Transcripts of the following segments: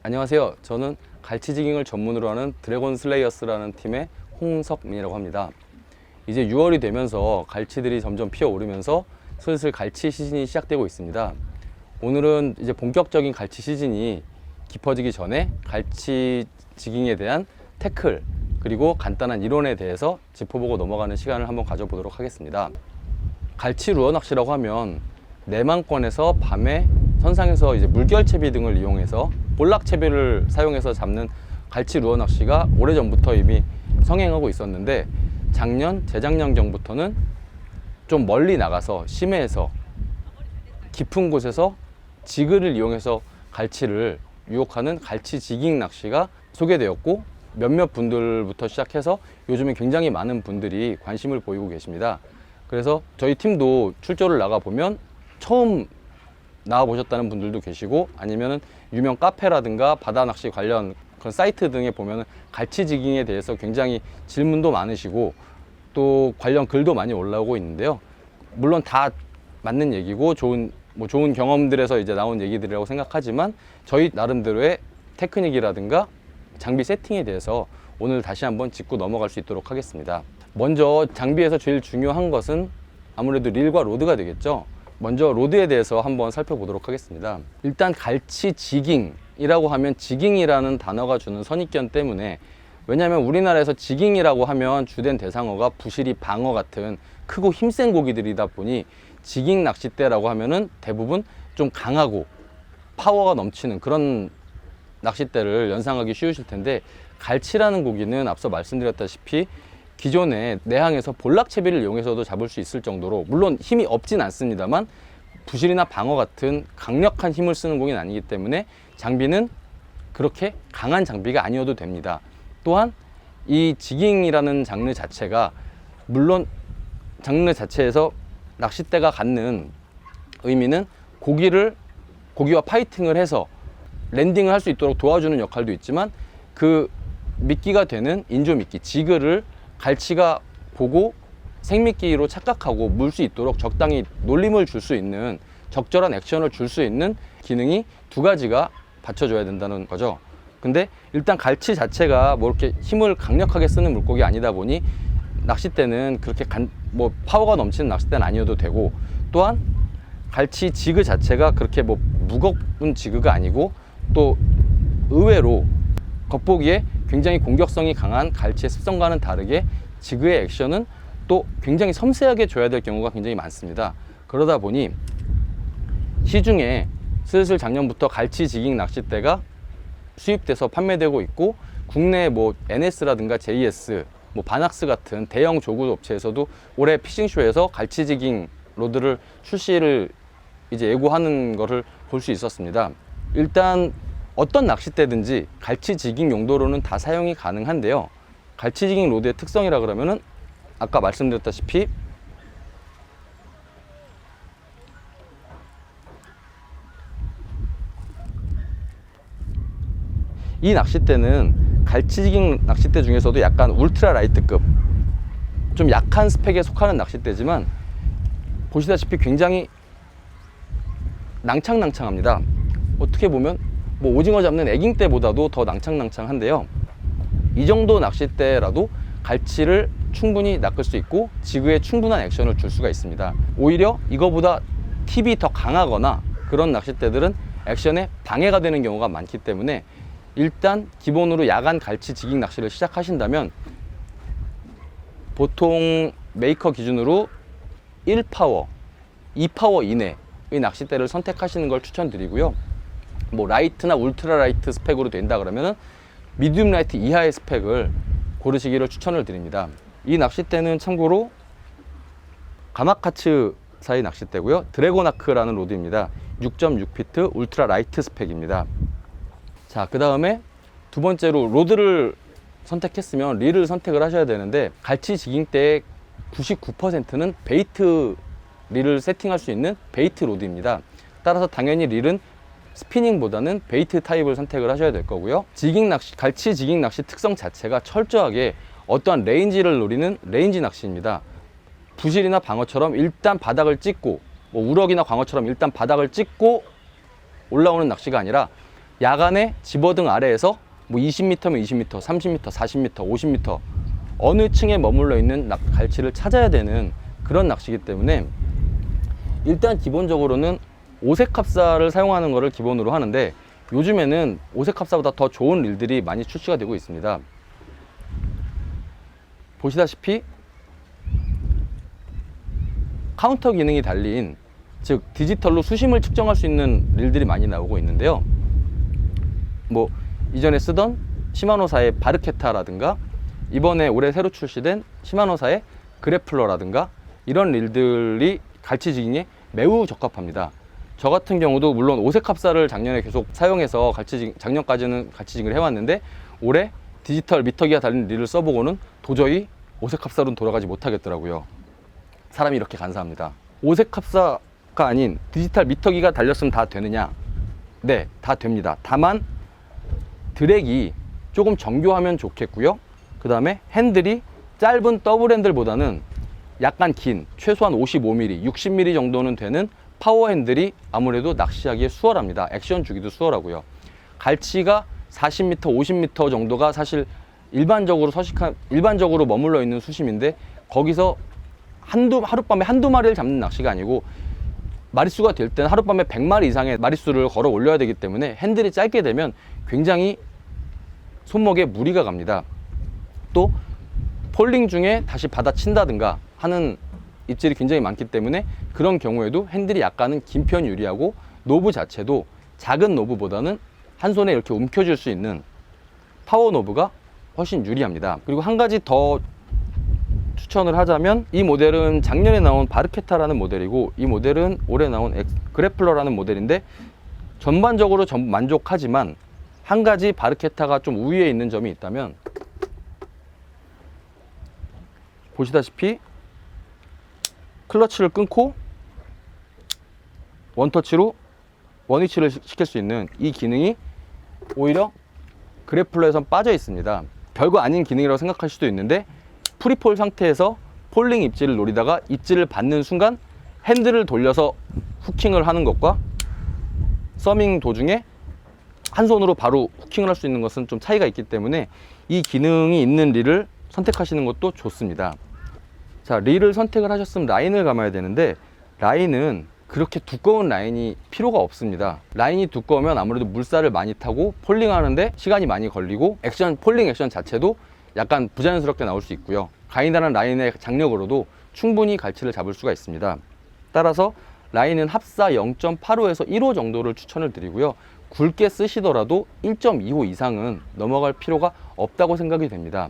안녕하세요. 저는 갈치지깅을 전문으로 하는 드래곤 슬레이어스라는 팀의 홍석민이라고 합니다. 이제 6월이 되면서 갈치들이 점점 피어오르면서 슬슬 갈치 시즌이 시작되고 있습니다. 오늘은 이제 본격적인 갈치 시즌이 깊어지기 전에 갈치 지깅에 대한 태클 그리고 간단한 이론에 대해서 짚어보고 넘어가는 시간을 한번 가져보도록 하겠습니다. 갈치 루어 낚시라고 하면 내망권에서 밤에 선상에서 이제 물결채비 등을 이용해서 볼락채비를 사용해서 잡는 갈치 루어 낚시가 오래전부터 이미 성행하고 있었는데, 작년, 재작년경부터는 좀 멀리 나가서 심해에서 깊은 곳에서 지그를 이용해서 갈치를 유혹하는 갈치 지깅 낚시가 소개되었고, 몇몇 분들부터 시작해서 요즘에 굉장히 많은 분들이 관심을 보이고 계십니다. 그래서 저희 팀도 출조를 나가 보면 처음 나와 보셨다는 분들도 계시고, 아니면은 유명 카페라든가 바다 낚시 관련 그런 사이트 등에 보면은 갈치 지깅에 대해서 굉장히 질문도 많으시고 또 관련 글도 많이 올라오고 있는데요. 물론 다 맞는 얘기고 좋은 경험들에서 이제 나온 얘기들이라고 생각하지만, 저희 나름대로의 테크닉이라든가 장비 세팅에 대해서 오늘 다시 한번 짚고 넘어갈 수 있도록 하겠습니다. 먼저 장비에서 제일 중요한 것은 아무래도 릴과 로드가 되겠죠. 먼저 로드에 대해서 한번 살펴보도록 하겠습니다. 일단 갈치 지깅이라고 하면 지깅이라는 단어가 주는 선입견 때문에, 왜냐하면 우리나라에서 지깅이라고 하면 주된 대상어가 부시리, 방어 같은 크고 힘센 고기들이다 보니 지깅 낚싯대라고 하면은 대부분 좀 강하고 파워가 넘치는 그런 낚싯대를 연상하기 쉬우실 텐데, 갈치라는 고기는 앞서 말씀드렸다시피 기존에 내항에서 볼락채비를 이용해서도 잡을 수 있을 정도로, 물론 힘이 없진 않습니다만 부실이나 방어 같은 강력한 힘을 쓰는 고기는 아니기 때문에 장비는 그렇게 강한 장비가 아니어도 됩니다. 또한 이 지깅이라는 장르 자체가, 물론 장르 자체에서 낚싯대가 갖는 의미는 고기와 파이팅을 해서 랜딩을 할 수 있도록 도와주는 역할도 있지만, 그 미끼가 되는 인조미끼, 지그를 갈치가 보고 생미끼로 착각하고 물 수 있도록 적당히 놀림을 줄 수 있는, 적절한 액션을 줄 수 있는 기능이 두 가지가 받쳐줘야 된다는 거죠. 근데 일단 갈치 자체가 뭐 이렇게 힘을 강력하게 쓰는 물고기 아니다 보니 낚싯대는 그렇게 파워가 넘치는 낚싯대는 아니어도 되고, 또한 갈치 지그 자체가 그렇게 무거운 지그가 아니고, 또 의외로 겉보기에 굉장히 공격성이 강한 갈치의 습성과는 다르게 지그의 액션은 또 굉장히 섬세하게 줘야 될 경우가 굉장히 많습니다. 그러다 보니 시중에 슬슬 작년부터 갈치 지깅 낚싯대가 수입돼서 판매되고 있고, 국내 NS라든가 JS, 바낙스 같은 대형 조구 업체에서도 올해 피싱쇼에서 갈치 지깅 로드를 출시를 이제 예고하는 것을 볼 수 있었습니다. 일단 어떤 낚싯대든지 갈치 지깅 용도로는 다 사용이 가능한데요. 갈치 지깅 로드의 특성이라 그러면은 아까 말씀드렸다시피 이 낚싯대는 갈치 지깅 낚싯대 중에서도 약간 울트라 라이트급, 좀 약한 스펙에 속하는 낚싯대지만 보시다시피 굉장히 낭창낭창합니다. 어떻게 보면 오징어 잡는 애깅대보다도 더 낭창낭창한데요. 이 정도 낚싯대라도 갈치를 충분히 낚을 수 있고 지그에 충분한 액션을 줄 수가 있습니다. 오히려 이거보다 팁이 더 강하거나 그런 낚싯대들은 액션에 방해가 되는 경우가 많기 때문에, 일단 기본으로 야간 갈치 지깅 낚시를 시작하신다면 보통 메이커 기준으로 1파워, 2파워 이내의 낚싯대를 선택하시는 걸 추천드리고요. 라이트나 울트라 라이트 스펙으로 된다 그러면은 미디움 라이트 이하의 스펙을 고르시기를 추천을 드립니다. 이 낚싯대는 참고로 가마카츠사의 낚싯대고요. 드래곤아크라는 로드입니다. 6.6피트 울트라 라이트 스펙입니다. 자, 그 다음에 두 번째로 로드를 선택했으면 릴을 선택을 하셔야 되는데, 갈치 지깅 때의 99%는 베이트 릴을 세팅할 수 있는 베이트 로드입니다. 따라서 당연히 릴은 스피닝보다는 베이트 타입을 선택을 하셔야 될 거고요. 갈치 지깅 낚시 특성 자체가 철저하게 어떠한 레인지를 노리는 레인지 낚시입니다. 부실이나 방어처럼 일단 바닥을 찍고, 우럭이나 광어처럼 일단 바닥을 찍고 올라오는 낚시가 아니라 야간에 집어등 아래에서 뭐 20m면 20m, 30m, 40m, 50m 어느 층에 머물러 있는 갈치를 찾아야 되는 그런 낚시이기 때문에 일단 기본적으로는 오색합사를 사용하는 것을 기본으로 하는데, 요즘에는 오색합사보다 더 좋은 릴들이 많이 출시가 되고 있습니다. 보시다시피 카운터 기능이 달린, 즉 디지털로 수심을 측정할 수 있는 릴들이 많이 나오고 있는데요. 뭐 이전에 쓰던 시마노사의 바르케타라든가 이번에 올해 새로 출시된 시마노사의 그래플러라든가 이런 릴들이 갈치지깅에 매우 적합합니다. 저 같은 경우도 물론 오색합사를 작년에 계속 사용해서 작년까지는 갈치지깅을 해왔는데, 올해 디지털 미터기가 달린 릴을 써보고는 도저히 오색합사로는 돌아가지 못하겠더라고요. 사람이 이렇게 간사합니다. 오색합사가 아닌 디지털 미터기가 달렸으면 다 되느냐? 네, 다 됩니다. 다만 드랙이 조금 정교하면 좋겠고요. 그 다음에 핸들이 짧은 더블 핸들보다는 약간 긴, 최소한 55mm, 60mm 정도는 되는 파워 핸들이 아무래도 낚시하기에 수월합니다. 액션 주기도 수월하고요. 갈치가 40m, 50m 정도가 사실 일반적으로 머물러 있는 수심인데, 거기서 하룻밤에 한두 마리를 잡는 낚시가 아니고 마리수가 될 때는 하룻밤에 100마리 이상의 마리수를 걸어 올려야 되기 때문에 핸들이 짧게 되면 굉장히 손목에 무리가 갑니다. 또 폴링 중에 다시 받아친다든가 하는 입질이 굉장히 많기 때문에 그런 경우에도 핸들이 약간은 긴 편이 유리하고, 노브 자체도 작은 노브보다는 한 손에 이렇게 움켜쥘 수 있는 파워 노브가 훨씬 유리합니다. 그리고 한 가지 더 추천을 하자면, 이 모델은 작년에 나온 바르케타라는 모델이고, 이 모델은 올해 나온 그래플러라는 모델인데 전반적으로 만족하지만 한 가지 바르케타가 좀 우위에 있는 점이 있다면, 보시다시피 클러치를 끊고 원터치로 원위치를 시킬 수 있는 이 기능이 오히려 그래플러에선 빠져 있습니다. 별거 아닌 기능이라고 생각할 수도 있는데, 프리폴 상태에서 폴링 입질을 노리다가 입질을 받는 순간 핸들을 돌려서 후킹을 하는 것과 서밍 도중에 한 손으로 바로 후킹을 할 수 있는 것은 좀 차이가 있기 때문에 이 기능이 있는 릴을 선택하시는 것도 좋습니다. 자, 릴을 선택을 하셨으면 라인을 감아야 되는데, 라인은 그렇게 두꺼운 라인이 필요가 없습니다. 라인이 두꺼우면 아무래도 물살을 많이 타고 폴링 하는데 시간이 많이 걸리고, 폴링 액션 자체도 약간 부자연스럽게 나올 수 있고요. 가이다란 라인의 장력으로도 충분히 갈치를 잡을 수가 있습니다. 따라서 라인은 합사 0.85에서 1호 정도를 추천을 드리고요. 굵게 쓰시더라도 1.25 이상은 넘어갈 필요가 없다고 생각이 됩니다.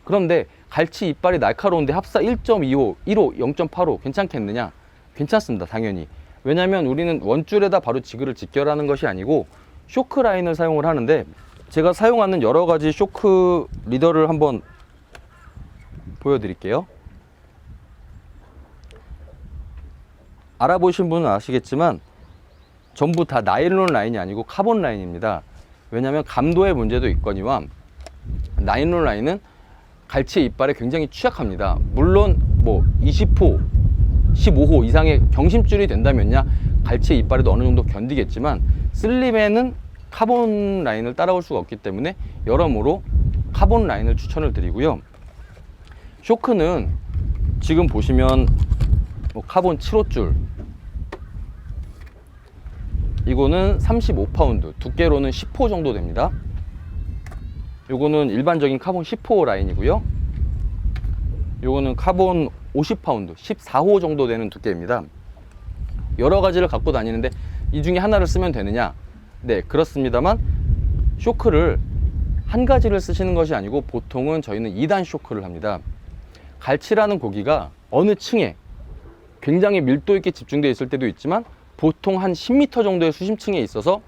그런데 갈치 이빨이 날카로운데 합사 1.25, 1호, 0.85 괜찮겠느냐? 괜찮습니다. 당연히. 왜냐하면 우리는 원줄에다 바로 지그를 직결하는 것이 아니고 쇼크 라인을 사용을 하는데, 제가 사용하는 여러 가지 쇼크 리더를 한번 보여드릴게요. 알아보신 분은 아시겠지만 전부 다 나일론 라인이 아니고 카본 라인입니다. 왜냐하면 감도의 문제도 있거니와 나일론 라인은 갈치의 이빨에 굉장히 취약합니다. 물론 뭐 20호, 15호 이상의 경심줄이 된다면야 갈치의 이빨에도 어느 정도 견디겠지만, 슬림에는 카본 라인을 따라올 수가 없기 때문에 여러모로 카본 라인을 추천을 드리고요. 쇼크는 지금 보시면 뭐 카본 7호줄, 이거는 35파운드, 두께로는 10호 정도 됩니다. 요거는 일반적인 카본 10호 라인이고요. 요거는 카본 50파운드, 14호 정도 되는 두께입니다. 여러 가지를 갖고 다니는데 이 중에 하나를 쓰면 되느냐? 네, 그렇습니다만 쇼크를 한 가지를 쓰시는 것이 아니고 보통은 저희는 2단 쇼크를 합니다. 갈치라는 고기가 어느 층에 굉장히 밀도 있게 집중되어 있을 때도 있지만, 보통 한 10m 정도의 수심층에 있어서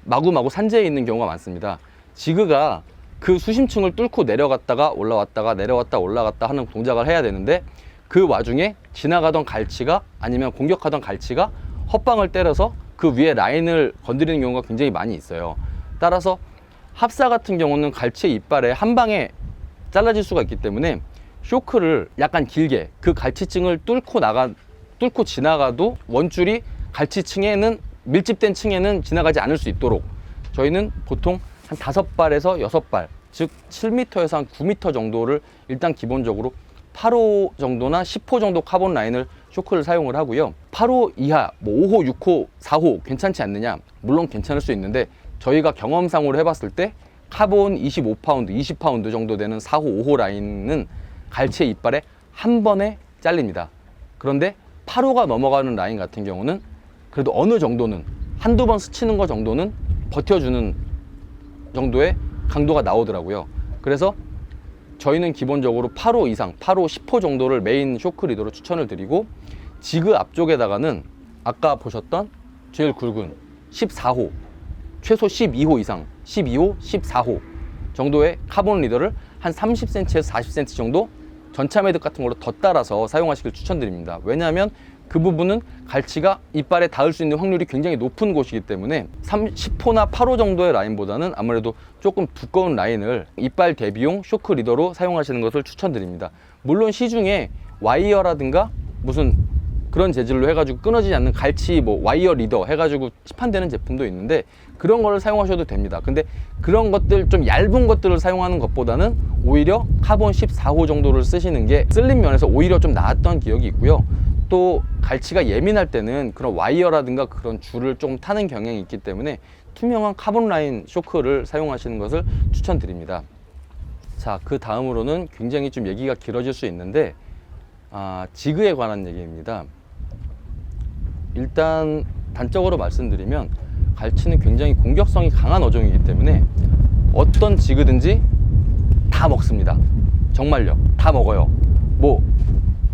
마구마구 산재해 있는 경우가 많습니다. 지그가 그 수심층을 뚫고 내려갔다가 올라왔다가 내려왔다 올라갔다 하는 동작을 해야 되는데, 그 와중에 지나가던 갈치가 아니면 공격하던 갈치가 헛방을 때려서 그 위에 라인을 건드리는 경우가 굉장히 많이 있어요. 따라서 합사 같은 경우는 갈치의 이빨에 한 방에 잘라질 수가 있기 때문에 쇼크를 약간 길게 그 갈치층을 뚫고 지나가도 원줄이 갈치층에는, 밀집된 층에는 지나가지 않을 수 있도록 저희는 보통 한 5발에서 6발, 즉 7m에서 한 9m 정도를 일단 기본적으로 8호 정도나 10호 정도 카본 라인을 쇼크를 사용을 하고요. 8호 이하, 뭐 5호, 6호, 4호 괜찮지 않느냐? 물론 괜찮을 수 있는데 저희가 경험상으로 해봤을 때 카본 25파운드, 20파운드 정도 되는 4호, 5호 라인은 갈치의 이빨에 한 번에 잘립니다. 그런데 8호가 넘어가는 라인 같은 경우는 그래도 어느 정도는 한두 번 스치는 거 정도는 버텨주는 정도의 강도가 나오더라고요. 그래서 저희는 기본적으로 8호 이상, 8호, 10호 정도를 메인 쇼크 리더로 추천을 드리고, 지그 앞쪽에다가는 아까 보셨던 제일 굵은 14호, 최소 12호 이상, 12호, 14호 정도의 카본 리더를 한 30cm에서 40cm 정도 전차 매듭 같은 걸로 더 따라서 사용하시길 추천드립니다. 왜냐하면 그 부분은 갈치가 이빨에 닿을 수 있는 확률이 굉장히 높은 곳이기 때문에 10호나 8호 정도의 라인보다는 아무래도 조금 두꺼운 라인을 이빨 대비용 쇼크 리더로 사용하시는 것을 추천드립니다. 물론 시중에 와이어라든가 무슨 그런 재질로 해가지고 끊어지지 않는 갈치 뭐 와이어 리더 해가지고 시판되는 제품도 있는데 그런 거를 사용하셔도 됩니다. 근데 그런 것들 좀 얇은 것들을 사용하는 것보다는 오히려 카본 14호 정도를 쓰시는 게 쓸림 면에서 오히려 좀 나았던 기억이 있고요. 또 갈치가 예민할 때는 그런 와이어라든가 그런 줄을 좀 타는 경향이 있기 때문에 투명한 카본 라인 쇼크를 사용하시는 것을 추천드립니다. 자, 그 다음으로는 굉장히 좀 얘기가 길어질 수 있는데 지그에 관한 얘기입니다. 일단 단적으로 말씀드리면 갈치는 굉장히 공격성이 강한 어종이기 때문에 어떤 지그든지 다 먹습니다. 정말요, 다 먹어요. 뭐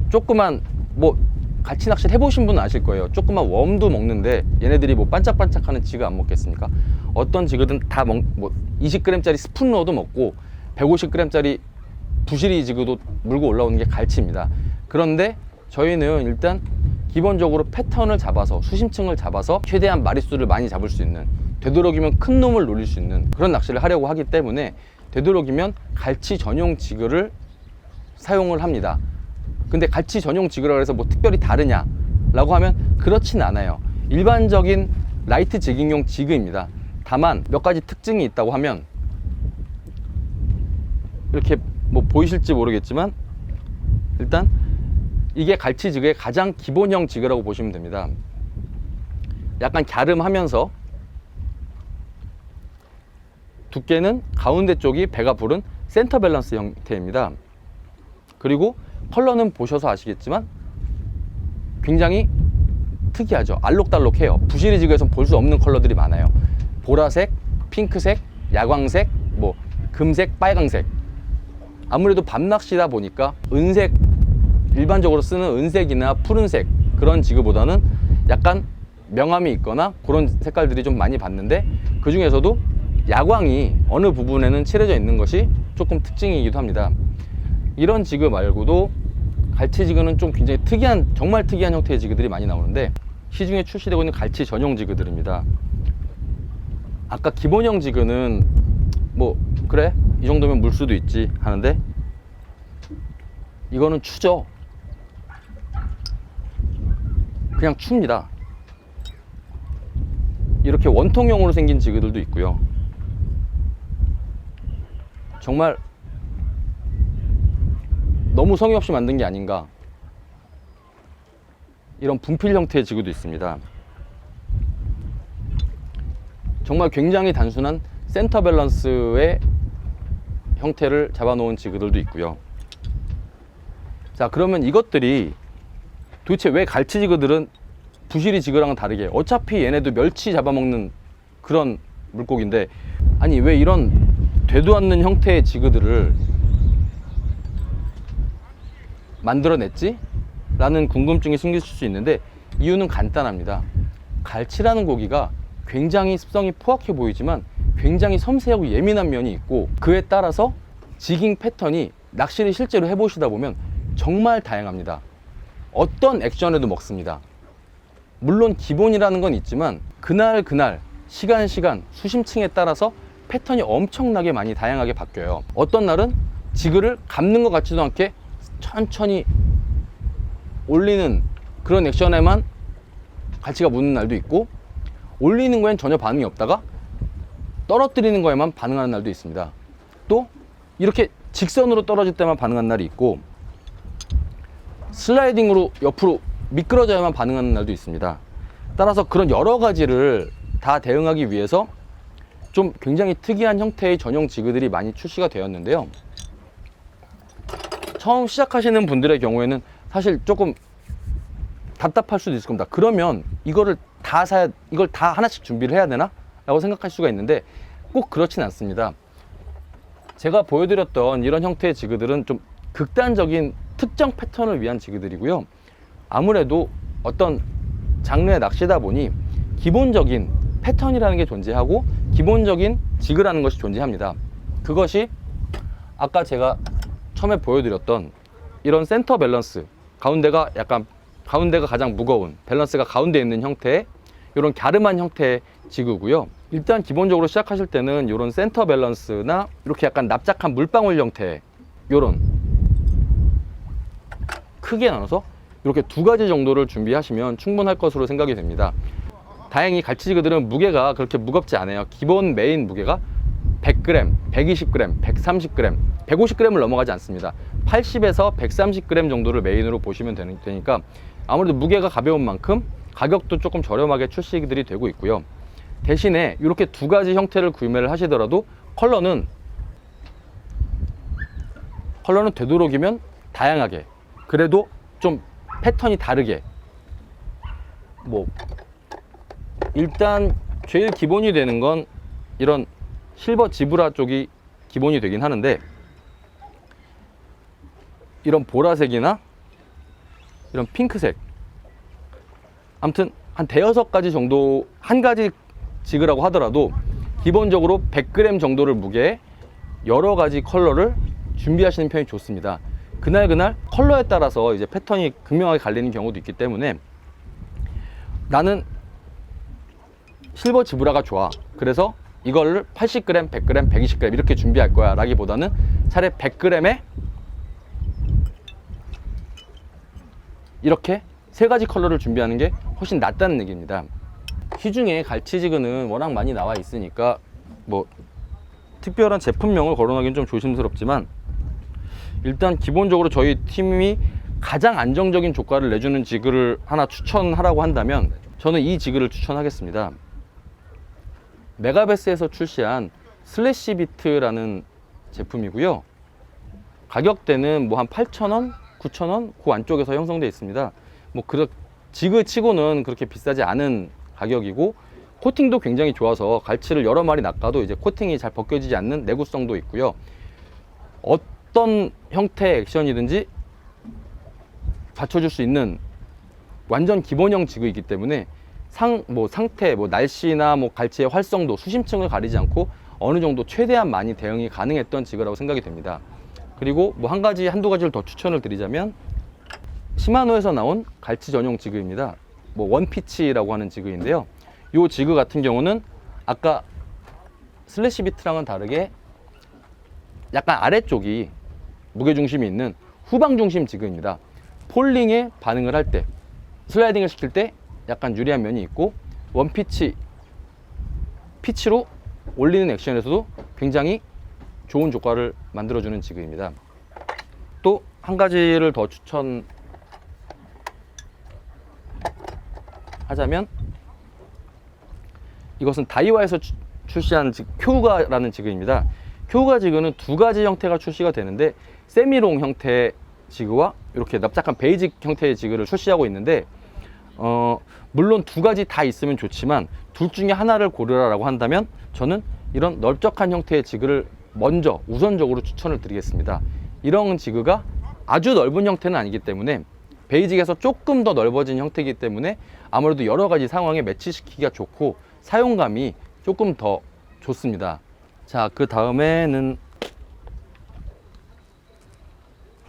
조그만 뭐 갈치 낚시를 해보신 분은 아실 거예요. 조그만 웜도 먹는데 얘네들이 뭐 반짝반짝하는 지그 안 먹겠습니까? 어떤 지그든 다 뭐 20g짜리 스푼러도 먹고 150g짜리 부시리 지그도 물고 올라오는 게 갈치입니다. 그런데 저희는 일단 기본적으로 패턴을 잡아서 수심층을 잡아서 최대한 마리수를 많이 잡을 수 있는, 되도록이면 큰 놈을 놀릴 수 있는 그런 낚시를 하려고 하기 때문에 되도록이면 갈치 전용 지그를 사용을 합니다. 근데 갈치 전용 지그라 그래서 뭐 특별히 다르냐 라고 하면 그렇진 않아요. 일반적인 라이트 지깅용 지그입니다. 다만 몇 가지 특징이 있다고 하면 이렇게 뭐 보이실지 모르겠지만 일단 이게 갈치 지그의 가장 기본형 지그라고 보시면 됩니다. 약간 갸름하면서 두께는 가운데 쪽이 배가 부른 센터 밸런스 형태입니다. 그리고 컬러는 보셔서 아시겠지만 굉장히 특이하죠. 알록달록해요. 부시리 지그에서는 볼 수 없는 컬러들이 많아요. 보라색, 핑크색, 야광색, 뭐 금색, 빨강색. 아무래도 밤낚시다 보니까 은색, 일반적으로 쓰는 은색이나 푸른색 그런 지그보다는 약간 명암이 있거나 그런 색깔들이 좀 많이 봤는데, 그 중에서도 야광이 어느 부분에는 칠해져 있는 것이 조금 특징이기도 합니다. 이런 지그 말고도 갈치 지그는 좀 굉장히 특이한, 정말 특이한 형태의 지그들이 많이 나오는데 시중에 출시되고 있는 갈치 전용 지그들입니다. 아까 기본형 지그는 뭐 그래 이 정도면 물 수도 있지 하는데 이거는 추죠. 그냥 춥니다. 이렇게 원통형으로 생긴 지그들도 있고요. 정말 너무 성의 없이 만든 게 아닌가, 이런 분필 형태의 지그도 있습니다. 정말 굉장히 단순한 센터 밸런스의 형태를 잡아놓은 지그들도 있고요. 자, 그러면 이것들이 도대체 왜 갈치 지그들은 부시리 지그랑은 다르게, 어차피 얘네도 멸치 잡아먹는 그런 물고기인데 아니 왜 이런 되도 않는 형태의 지그들을 만들어냈지? 라는 궁금증이 생길 수 있는데 이유는 간단합니다. 갈치라는 고기가 굉장히 습성이 포악해 보이지만 굉장히 섬세하고 예민한 면이 있고, 그에 따라서 지깅 패턴이 낚시를 실제로 해보시다 보면 정말 다양합니다. 어떤 액션에도 먹습니다. 물론 기본이라는 건 있지만 그날 시간 수심층에 따라서 패턴이 엄청나게 많이 다양하게 바뀌어요. 어떤 날은 지그를 감는 것 같지도 않게 천천히 올리는 그런 액션에만 갈치가 묻는 날도 있고, 올리는 거엔 전혀 반응이 없다가 떨어뜨리는 거에만 반응하는 날도 있습니다. 또 이렇게 직선으로 떨어질 때만 반응하는 날이 있고, 슬라이딩으로 옆으로 미끄러져야만 반응하는 날도 있습니다. 따라서 그런 여러 가지를 다 대응하기 위해서 좀 굉장히 특이한 형태의 전용 지그들이 많이 출시가 되었는데요. 처음 시작하시는 분들의 경우에는 사실 조금 답답할 수도 있을 겁니다. 그러면 이걸 다 하나씩 준비를 해야 되나? 라고 생각할 수가 있는데, 꼭 그렇진 않습니다. 제가 보여드렸던 이런 형태의 지그들은 좀 극단적인 특정 패턴을 위한 지그들이고요. 아무래도 어떤 장르의 낚시다 보니 기본적인 패턴이라는 게 존재하고 기본적인 지그라는 것이 존재합니다. 그것이 아까 제가 처음에 보여드렸던 이런 센터 밸런스, 가운데가 가장 무거운, 밸런스가 가운데 있는 형태의 이런 갸름한 형태의 지그고요. 일단 기본적으로 시작하실 때는 이런 센터 밸런스나 이렇게 약간 납작한 물방울 형태의 이런 크게 나눠서 이렇게 두 가지 정도를 준비하시면 충분할 것으로 생각이 됩니다. 다행히 갈치지그들은 무게가 그렇게 무겁지 않아요. 기본 메인 무게가 100g, 120g, 130g, 150g을 넘어가지 않습니다. 80에서 130g 정도를 메인으로 보시면 되니까 아무래도 무게가 가벼운 만큼 가격도 조금 저렴하게 출시들이 되고 있고요. 대신에 이렇게 두 가지 형태를 구매를 하시더라도 컬러는 되도록이면 다양하게, 그래도 좀 패턴이 다르게, 뭐 일단 제일 기본이 되는 건 이런 실버 지브라 쪽이 기본이 되긴 하는데, 이런 보라색이나 이런 핑크색, 아무튼 한 대여섯 가지 정도, 한 가지 지그라고 하더라도 기본적으로 100g 정도를 무게에 여러 가지 컬러를 준비하시는 편이 좋습니다. 그날 컬러에 따라서 이제 패턴이 극명하게 갈리는 경우도 있기 때문에 나는 실버 지브라가 좋아, 그래서 이거를 80g, 100g, 120g 이렇게 준비할 거야 라기보다는 차라리 100g에 이렇게 세 가지 컬러를 준비하는 게 훨씬 낫다는 얘기입니다. 시중에 갈치지그는 워낙 많이 나와 있으니까 뭐 특별한 제품명을 거론하기는 좀 조심스럽지만, 일단 기본적으로 저희 팀이 가장 안정적인 조과를 내주는 지그를 하나 추천하라고 한다면 저는 이 지그를 추천하겠습니다. 메가베스에서 출시한 슬래시 비트라는 제품이고요. 가격대는 뭐 한 8,000원, 9,000원 그 안쪽에서 형성되어 있습니다. 뭐 지그 치고는 그렇게 비싸지 않은 가격이고, 코팅도 굉장히 좋아서 갈치를 여러 마리 낚아도 이제 코팅이 잘 벗겨지지 않는 내구성도 있고요. 어떤 형태의 액션이든지 받쳐줄 수 있는 완전 기본형 지그이기 때문에 상태, 날씨나 갈치의 활성도, 수심층을 가리지 않고 어느 정도 최대한 많이 대응이 가능했던 지그라고 생각이 됩니다. 그리고 한두 가지를 더 추천을 드리자면 시마노에서 나온 갈치 전용 지그입니다. 원피치라고 하는 지그인데요. 이 지그 같은 경우는 아까 슬래시 비트랑은 다르게 약간 아래쪽이 무게중심이 있는 후방중심 지그입니다. 폴링에 반응을 할 때, 슬라이딩을 시킬 때 약간 유리한 면이 있고, 피치로 올리는 액션에서도 굉장히 좋은 조과를 만들어주는 지그입니다. 또 한 가지를 더 추천하자면 이것은 다이와에서 출시한 쿄우가라는 지그입니다. 쿄우가 지그는 두 가지 형태가 출시가 되는데, 세미롱 형태의 지그와 이렇게 납작한 베이직 형태의 지그를 출시하고 있는데, 물론 두 가지 다 있으면 좋지만 둘 중에 하나를 고르라고 한다면 저는 이런 넓적한 형태의 지그를 우선적으로 추천을 드리겠습니다. 이런 지그가 아주 넓은 형태는 아니기 때문에, 베이직에서 조금 더 넓어진 형태이기 때문에 아무래도 여러 가지 상황에 매치시키기가 좋고 사용감이 조금 더 좋습니다. 자, 그 다음에는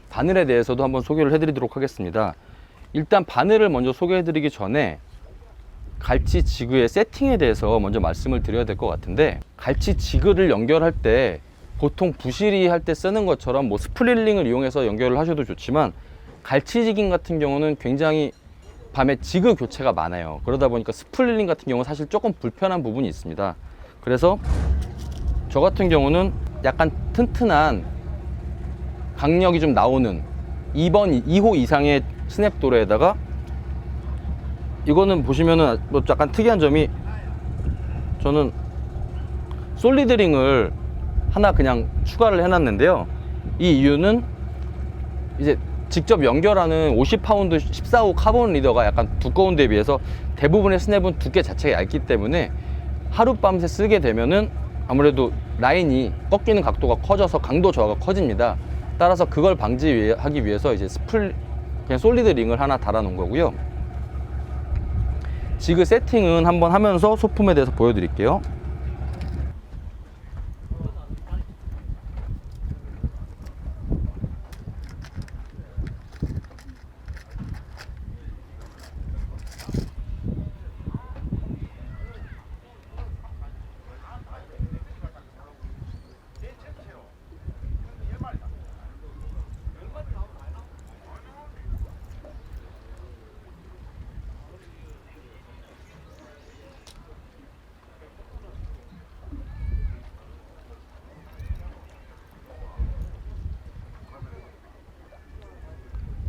바늘에 대해서도 한번 소개를 해드리도록 하겠습니다. 일단 바늘을 먼저 소개해드리기 전에 갈치 지그의 세팅에 대해서 먼저 말씀을 드려야 될 것 같은데, 갈치 지그를 연결할 때 보통 부실이 할 때 쓰는 것처럼 스프릴링을 이용해서 연결을 하셔도 좋지만, 갈치 지깅 같은 경우는 굉장히 밤에 지그 교체가 많아요. 그러다 보니까 스프릴링 같은 경우는 사실 조금 불편한 부분이 있습니다. 그래서 저 같은 경우는 약간 튼튼한 강력이 좀 나오는 2호 이상의 스냅도레에다가, 이거는 보시면은 뭐 약간 특이한 점이, 저는 솔리드링을 하나 그냥 추가를 해놨는데요. 이 이유는 이제 직접 연결하는 50파운드 14호 카본 리더가 약간 두꺼운 데 비해서 대부분의 스냅은 두께 자체가 얇기 때문에 하룻밤새 쓰게 되면은 아무래도 라인이 꺾이는 각도가 커져서 강도 저하가 커집니다. 따라서 그걸 방지하기 위해서 이제 그냥 솔리드 링을 하나 달아 놓은 거고요. 지그 세팅은 한번 하면서 소품에 대해서 보여드릴게요.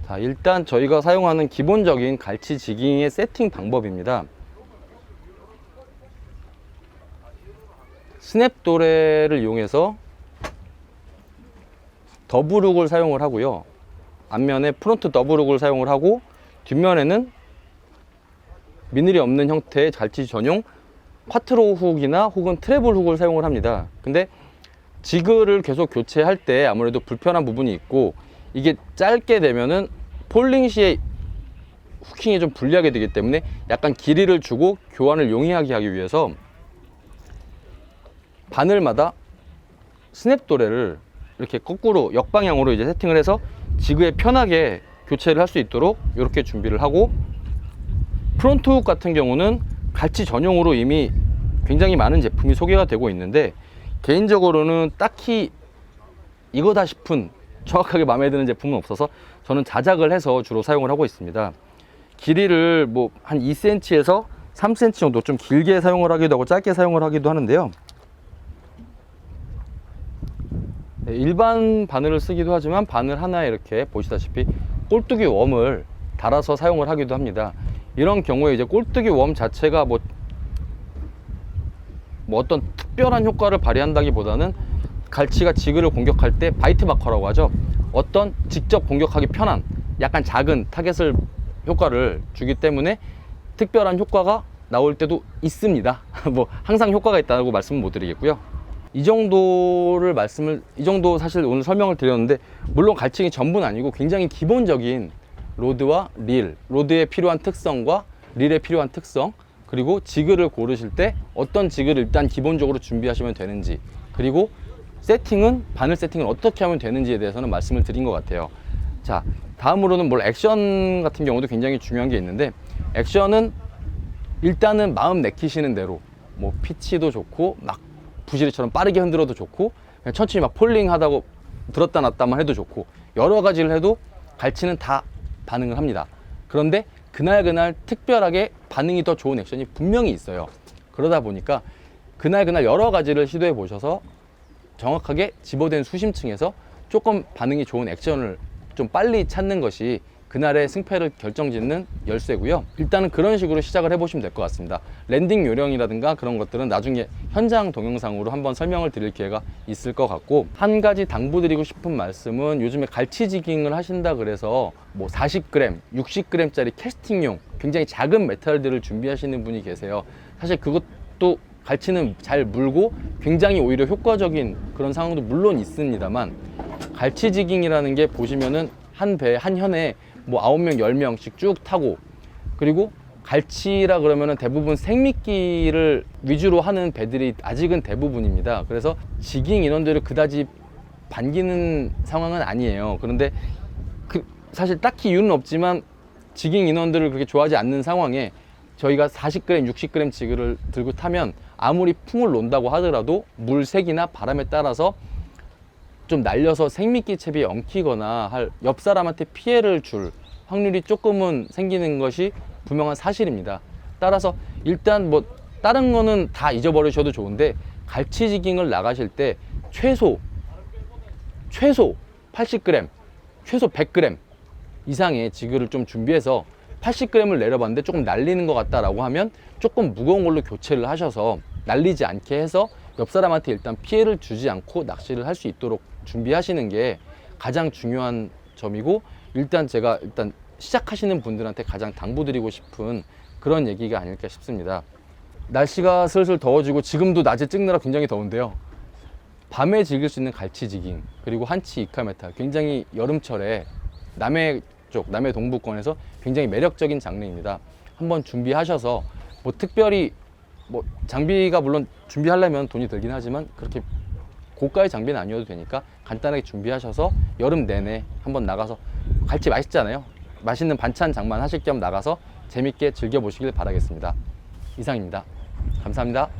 자, 일단 저희가 사용하는 기본적인 갈치 지깅의 세팅 방법입니다. 스냅도레를 이용해서 더블훅을 사용을 하고요. 앞면에 프론트 더블훅을 사용을 하고, 뒷면에는 미늘이 없는 형태의 갈치 전용 쿼트로 훅이나 혹은 트래블 훅을 사용을 합니다. 근데 지그를 계속 교체할 때 아무래도 불편한 부분이 있고, 이게 짧게 되면은 폴링 시에 후킹이 좀 불리하게 되기 때문에 약간 길이를 주고 교환을 용이하게 하기 위해서 바늘마다 스냅도레를 이렇게 거꾸로 역방향으로 이제 세팅을 해서 지그에 편하게 교체를 할 수 있도록 이렇게 준비를 하고, 프론트 훅 같은 경우는 갈치 전용으로 이미 굉장히 많은 제품이 소개가 되고 있는데, 개인적으로는 딱히 이거다 싶은 정확하게 마음에 드는 제품은 없어서 저는 자작을 해서 주로 사용을 하고 있습니다. 길이를 뭐 한 2cm에서 3cm 정도 좀 길게 사용을 하기도 하고 짧게 사용을 하기도 하는데요. 네, 일반 바늘을 쓰기도 하지만 바늘 하나에 이렇게 보시다시피 꼴뚜기 웜을 달아서 사용을 하기도 합니다. 이런 경우에 이제 꼴뚜기 웜 자체가 뭐 어떤 특별한 효과를 발휘한다기보다는 갈치가 지그를 공격할 때 바이트 마커라고 하죠. 어떤 직접 공격하기 편한 약간 작은 타겟을 효과를 주기 때문에 특별한 효과가 나올 때도 있습니다. 뭐 항상 효과가 있다고 말씀은 못 드리겠고요. 이 정도 사실 오늘 설명을 드렸는데, 물론 갈치기 전부는 아니고 굉장히 기본적인 로드와 릴, 로드에 필요한 특성과 릴에 필요한 특성, 그리고 지그를 고르실 때 어떤 지그를 일단 기본적으로 준비하시면 되는지, 그리고 바늘 세팅은 어떻게 하면 되는지에 대해서는 말씀을 드린 것 같아요. 자, 다음으로는 액션 같은 경우도 굉장히 중요한 게 있는데, 액션은 일단은 마음 내키시는 대로 뭐 피치도 좋고 막 부시리처럼 빠르게 흔들어도 좋고, 그냥 천천히 막 폴링 하다고 들었다 놨다만 해도 좋고, 여러 가지를 해도 갈치는 다 반응을 합니다. 그런데 그날 특별하게 반응이 더 좋은 액션이 분명히 있어요. 그러다 보니까 그날 여러 가지를 시도해 보셔서 정확하게 집어된 수심층에서 조금 반응이 좋은 액션을 좀 빨리 찾는 것이 그날의 승패를 결정짓는 열쇠고요. 일단은 그런 식으로 시작을 해보시면 될 것 같습니다. 랜딩 요령이라든가 그런 것들은 나중에 현장 동영상으로 한번 설명을 드릴 기회가 있을 것 같고, 한 가지 당부드리고 싶은 말씀은, 요즘에 갈치 지깅을 하신다 그래서 뭐 40g, 60g짜리 캐스팅용 굉장히 작은 메탈들을 준비하시는 분이 계세요. 사실 그것도 갈치는 잘 물고 굉장히 오히려 효과적인 그런 상황도 물론 있습니다만, 갈치 지깅이라는 게 보시면은 한 배, 한 현에 뭐 9명, 10명씩 쭉 타고, 그리고 갈치라 그러면은 대부분 생미끼를 위주로 하는 배들이 아직은 대부분입니다. 그래서 지깅 인원들을 그다지 반기는 상황은 아니에요. 그런데 사실 딱히 이유는 없지만 지깅 인원들을 그렇게 좋아하지 않는 상황에 저희가 40g, 60g 지그를 들고 타면 아무리 풍을 논다고 하더라도 물색이나 바람에 따라서 좀 날려서 생미끼 채비에 엉키거나 할 옆 사람한테 피해를 줄 확률이 조금은 생기는 것이 분명한 사실입니다. 따라서 일단 뭐 다른 거는 다 잊어버리셔도 좋은데, 갈치지깅을 나가실 때 최소 80g, 최소 100g 이상의 지그를 좀 준비해서 80g을 내려봤는데 조금 날리는 것 같다라고 하면 조금 무거운 걸로 교체를 하셔서 날리지 않게 해서 옆 사람한테 일단 피해를 주지 않고 낚시를 할 수 있도록 준비하시는 게 가장 중요한 점이고, 제가 시작하시는 분들한테 가장 당부드리고 싶은 그런 얘기가 아닐까 싶습니다. 날씨가 슬슬 더워지고 지금도 낮에 찍느라 굉장히 더운데요. 밤에 즐길 수 있는 갈치지깅 그리고 한치 이카메타, 굉장히 여름철에 남해 동부권에서 굉장히 매력적인 장르입니다. 한번 준비하셔서 특별히 장비가 물론 준비하려면 돈이 들긴 하지만 그렇게 고가의 장비는 아니어도 되니까 간단하게 준비하셔서 여름 내내 한번 나가서, 갈치 맛있잖아요. 맛있는 반찬 장만하실 겸 나가서 재밌게 즐겨보시길 바라겠습니다. 이상입니다. 감사합니다.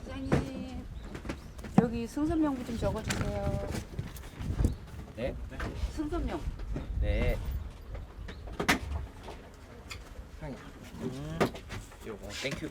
사장님, 여기 승선명부 좀 적어주세요. 네? 승선명. 네. 요거 땡큐.